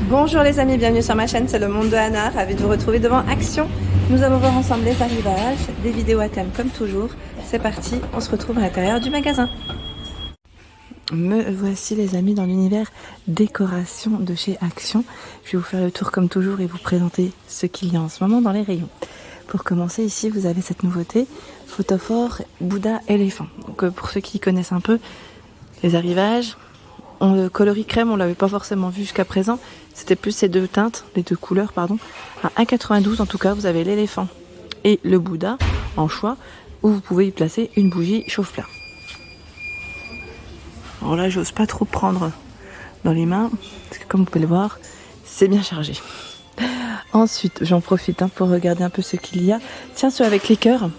Bonjour les amis, bienvenue sur ma chaîne, c'est le monde de Anna, ravie de vous retrouver devant Action. Nous allons voir ensemble les arrivages, des vidéos à thème comme toujours. C'est parti, on se retrouve à l'intérieur du magasin. Me voici les amis dans l'univers décoration de chez Action. Je vais vous faire le tour comme toujours et vous présenter ce qu'il y a en ce moment dans les rayons. Pour commencer ici vous avez cette nouveauté, photophore Bouddha éléphant. Donc pour ceux qui connaissent un peu les arrivages, le coloris crème on l'avait pas forcément vu jusqu'à présent. C'était plus ces deux teintes, les deux couleurs pardon. À 1,92 en tout cas vous avez l'éléphant et le Bouddha en choix où vous pouvez y placer une bougie chauffe-plat. Alors là j'ose pas trop prendre dans les mains parce que comme vous pouvez le voir c'est bien chargé. Ensuite j'en profite pour regarder un peu ce qu'il y a. Tiens, ceux avec les cœurs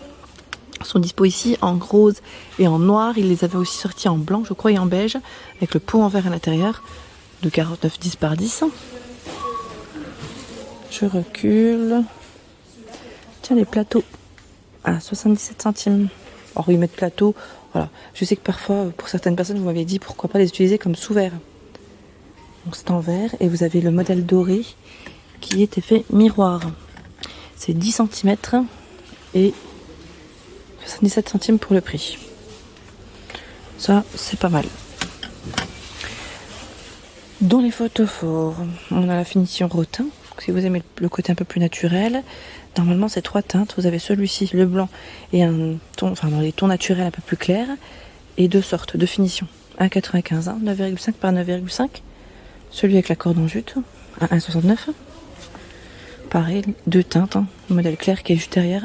sont dispo ici en rose et en noir. Ils les avaient aussi sortis en blanc je crois et en beige avec le pot en verre à l'intérieur de 49,10 par 10. Je recule. Tiens, les plateaux à 77 centimes. Alors ils mettent plateau. Voilà. Je sais que parfois pour certaines personnes vous m'avez dit pourquoi pas les utiliser comme sous-verre. Donc c'est en verre et vous avez le modèle doré qui est effet miroir. C'est 10 cm et 77 centimes pour le prix. Ça c'est pas mal. Dans les photophores, on a la finition rotin. Si vous aimez le côté un peu plus naturel, normalement c'est 3 teintes. Vous avez celui-ci, le blanc, et un ton, enfin dans les tons naturels un peu plus clairs, et deux sortes de finition. 1,95, 9,5 par 9,5. Celui avec la corde en jute, à 1,69. Pareil, deux teintes, le modèle clair qui est juste derrière.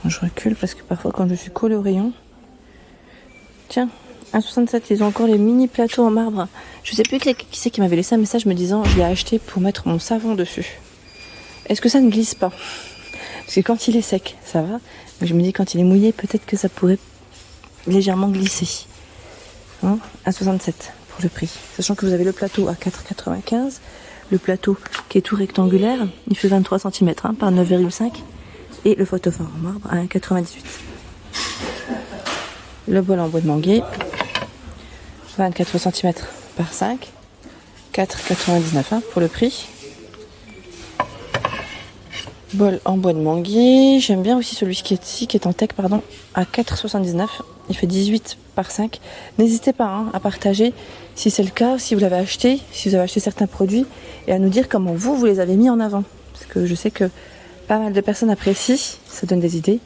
Je recule parce que parfois quand je suis collée au rayon. Tiens, 1,67, ils ont encore les mini plateaux en marbre. Je sais plus qui c'est qui m'avait laissé un message me disant je l'ai acheté pour mettre mon savon dessus. Est-ce que ça ne glisse pas? Parce que quand il est sec, ça va. Mais je me dis quand il est mouillé, peut-être que ça pourrait légèrement glisser. 1,67 pour le prix. Sachant que vous avez le plateau à 4,95. Le plateau qui est tout rectangulaire, il fait 23 cm par 9,5. Et le photophore en marbre à 1,98. Le bol en bois de manguier, 24 cm par 5, 4,99 pour le prix. Bol en bois de manguier, j'aime bien aussi celui qui est ici, qui est en tech, pardon, à 4,79. Il fait 18 par 5. N'hésitez pas à partager si c'est le cas, si vous l'avez acheté, si vous avez acheté certains produits, et à nous dire comment vous les avez mis en avant. Parce que je sais que pas mal de personnes apprécient, ça donne des idées.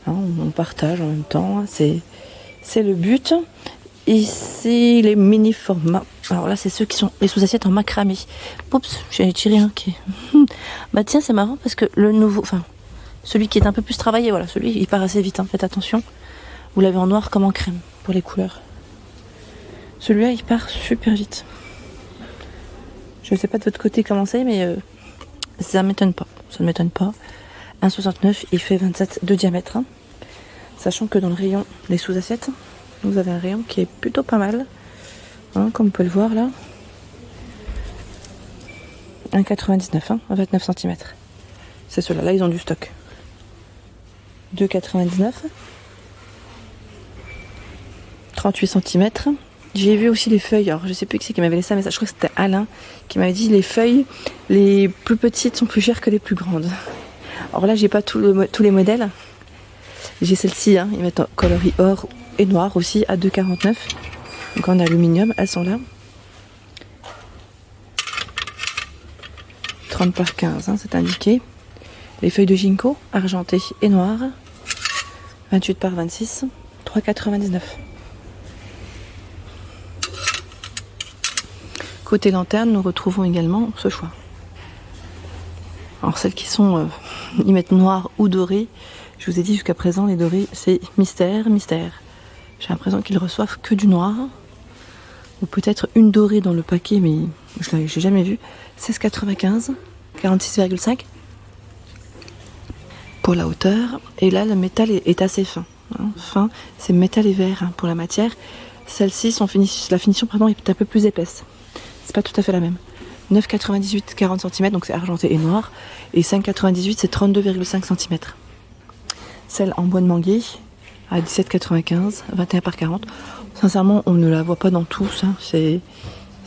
On partage en même temps, c'est le but. Ici, les mini formats. Alors là, c'est ceux qui sont les sous-assiettes en macramé. Oups, j'ai tiré un qui est... Bah tiens, c'est marrant parce que le nouveau... Enfin, celui qui est un peu plus travaillé, voilà, celui, il part assez vite, faites attention. Vous l'avez en noir comme en crème, pour les couleurs. Celui-là, il part super vite. Je ne sais pas de votre côté comment c'est, mais ça ne m'étonne pas. Ça ne m'étonne pas. 1,69, il fait 27 de diamètre. Sachant que dans le rayon des sous-assiettes, vous avez un rayon qui est plutôt pas mal. Comme on peut le voir là. 1,99, 29 cm. C'est ceux-là, là ils ont du stock. 2,99. 38 cm. J'ai vu aussi les feuilles. Alors je sais plus qui c'est qui m'avait laissé un message. Je crois que c'était Alain qui m'avait dit les feuilles, les plus petites sont plus chères que les plus grandes. Alors là j'ai pas tous les modèles. J'ai celle-ci, ils mettent en coloris or et noir aussi à 2,49. Donc en aluminium, elles sont là. 30 par 15, c'est indiqué. Les feuilles de ginkgo, argentées et noires. 28 par 26, 3,99. Côté lanterne, nous retrouvons également ce choix. Alors celles qui sont, ils mettent noir ou doré. Je vous ai dit jusqu'à présent, les dorés, c'est mystère. J'ai l'impression qu'ils reçoivent que du noir. Ou peut-être une dorée dans le paquet, mais je l'ai jamais vu. 16,95, 46,5 pour la hauteur. Et là, le métal est assez fin. Fin, c'est métal et verre pour la matière. Celle-ci, la finition est un peu plus épaisse. C'est pas tout à fait la même. 9,98, 40 cm, donc c'est argenté et noir. Et 5,98, c'est 32,5 cm. Celle en bois de manguier à 17,95, 21 par 40. Sincèrement, on ne la voit pas dans tous, hein. C'est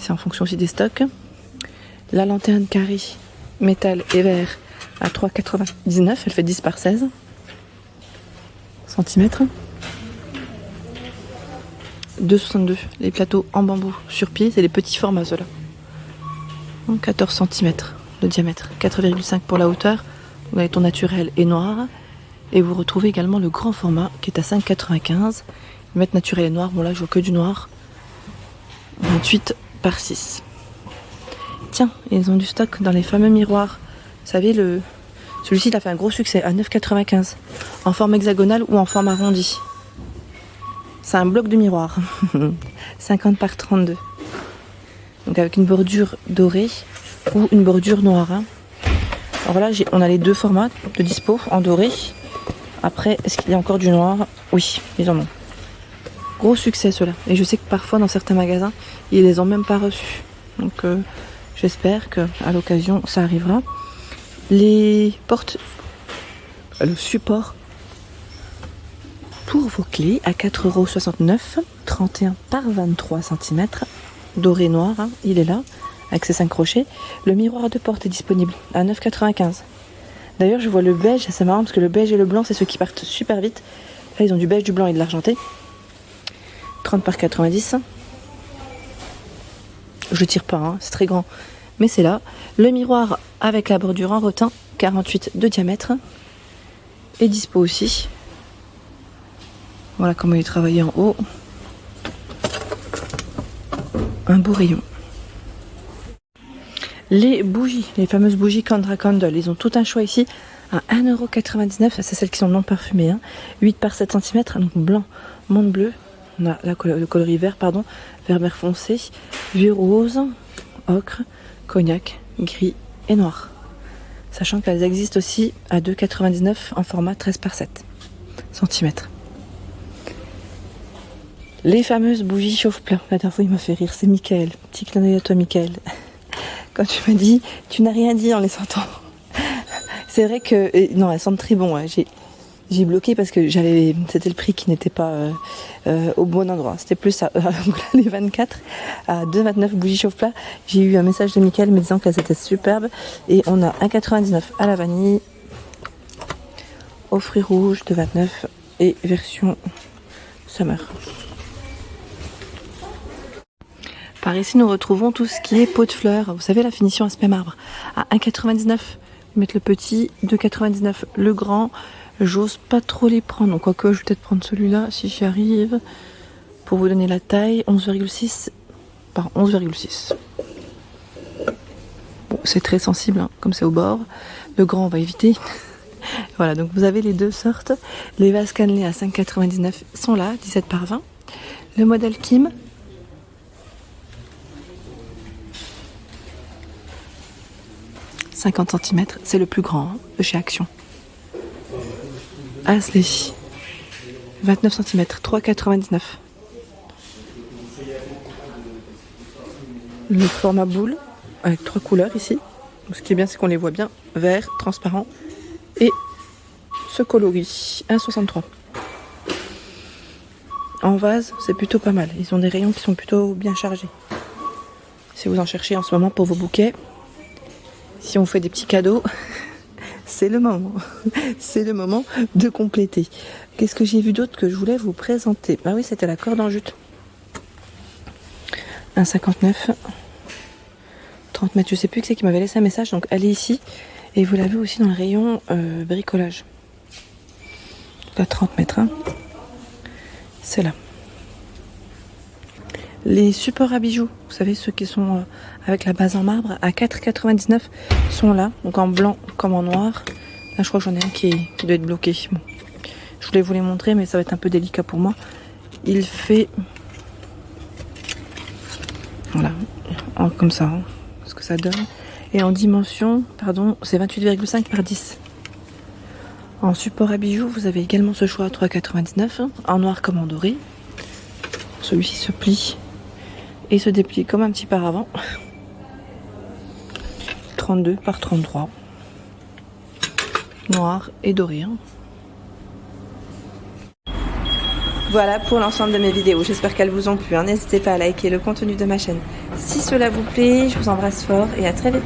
en fonction aussi des stocks. La lanterne carrée, métal et verre à 3,99, elle fait 10 par 16 cm. 2,62 les plateaux en bambou sur pied, c'est les petits formats ceux-là. 14 cm de diamètre, 4,5 pour la hauteur. Vous avez ton naturel et noir. Et vous retrouvez également le grand format qui est à 5,95. Ils mettent naturel et noir, bon là je vois que du noir. 28 par 6. Tiens, ils ont du stock dans les fameux miroirs. Vous savez, celui-ci il a fait un gros succès à 9,95. En forme hexagonale ou en forme arrondie. C'est un bloc de miroir. 50 par 32. Donc avec une bordure dorée ou une bordure noire. Hein. Alors là, on a les deux formats de dispo en doré. Après, est-ce qu'il y a encore du noir? Oui, ils en ont. Gros succès ceux-là. Et je sais que parfois dans certains magasins, ils les ont même pas reçus. Donc j'espère qu'à l'occasion, ça arrivera. Les portes, le support pour vos clés à 4,69 €, 31 par 23 cm, doré noir, hein, il est là, avec ses 5 crochets. Le miroir de porte est disponible à 9,95 €. D'ailleurs, je vois le beige, c'est marrant parce que le beige et le blanc, c'est ceux qui partent super vite. Là, ils ont du beige, du blanc et de l'argenté. 30 par 90. Je tire pas, hein, c'est très grand, mais c'est là. Le miroir avec la bordure en rotin, 48 de diamètre, est dispo aussi. Voilà comment il est travaillé en haut. Un beau rayon. Les bougies, les fameuses bougies Candra Candle, ils ont tout un choix ici à 1,99 €. C'est celles qui sont non parfumées. Hein. 8 par 7 cm, donc blanc, menthe bleu. On a le coloris vert, pardon, vert mer foncé, vieux rose, ocre, cognac, gris et noir. Sachant qu'elles existent aussi à 2,99 € en format 13 par 7 cm. Les fameuses bougies chauffe-plat. La dernière fois, il m'a fait rire. C'est Michael. Petit clin d'œil à toi, Michael. Quand tu m'as dit, tu n'as rien dit en les sentant. C'est vrai que... non, elles sentent très bon. Ouais. J'ai bloqué parce que c'était le prix qui n'était pas au bon endroit. C'était plus ça. Les 24 à 2,29 bougies chauffe-plat. J'ai eu un message de Michael me disant qu'elles étaient superbes. Et on a 1,99 à la vanille, aux fruits rouges de 29 et version summer. Par ici, nous retrouvons tout ce qui est pot de fleurs. Vous savez, la finition aspect marbre à 1,99. Mettre le petit, 2,99 le grand. J'ose pas trop les prendre. Donc, quoique, je vais peut-être prendre celui-là si j'y arrive. Pour vous donner la taille, 11,6 par 11,6. Bon, c'est très sensible, hein, comme c'est au bord. Le grand, on va éviter. Voilà, donc vous avez les deux sortes. Les vases cannelés à 5,99 sont là, 17 par 20. Le modèle Kim. « 50 cm, c'est le plus grand hein, de chez Action. Asley, 29 cm, 3,99. Le format boule, avec 3 couleurs ici. Ce qui est bien, c'est qu'on les voit bien. Vert, transparent et ce coloris, 1,63. En vase, c'est plutôt pas mal. Ils ont des rayons qui sont plutôt bien chargés. Si vous en cherchez en ce moment pour vos bouquets, si on fait des petits cadeaux, c'est le moment. C'est le moment de compléter. Qu'est-ce que j'ai vu d'autre que je voulais vous présenter? Ah oui, c'était la corde en jute. 1,59. 30 mètres. Je sais plus qui c'est qui m'avait laissé un message. Donc allez ici. Et vous l'avez aussi dans le rayon bricolage. À 30 mètres. Hein. C'est là. Les supports à bijoux, vous savez ceux qui sont avec la base en marbre à 4,99 sont là, donc en blanc comme en noir. Là je crois que j'en ai un qui doit être bloqué. Bon. Je voulais vous les montrer mais ça va être un peu délicat pour moi. Il fait voilà, comme ça, hein, ce que ça donne. Et en dimension, pardon, c'est 28,5 par 10. En support à bijoux, vous avez également ce choix à 3,99 en noir comme en doré. Celui-ci se plie et se déplie comme un petit paravent. 32 par 33. Noir et doré. Hein. Voilà pour l'ensemble de mes vidéos. J'espère qu'elles vous ont plu. N'hésitez pas à liker le contenu de ma chaîne si cela vous plaît. Je vous embrasse fort et à très vite.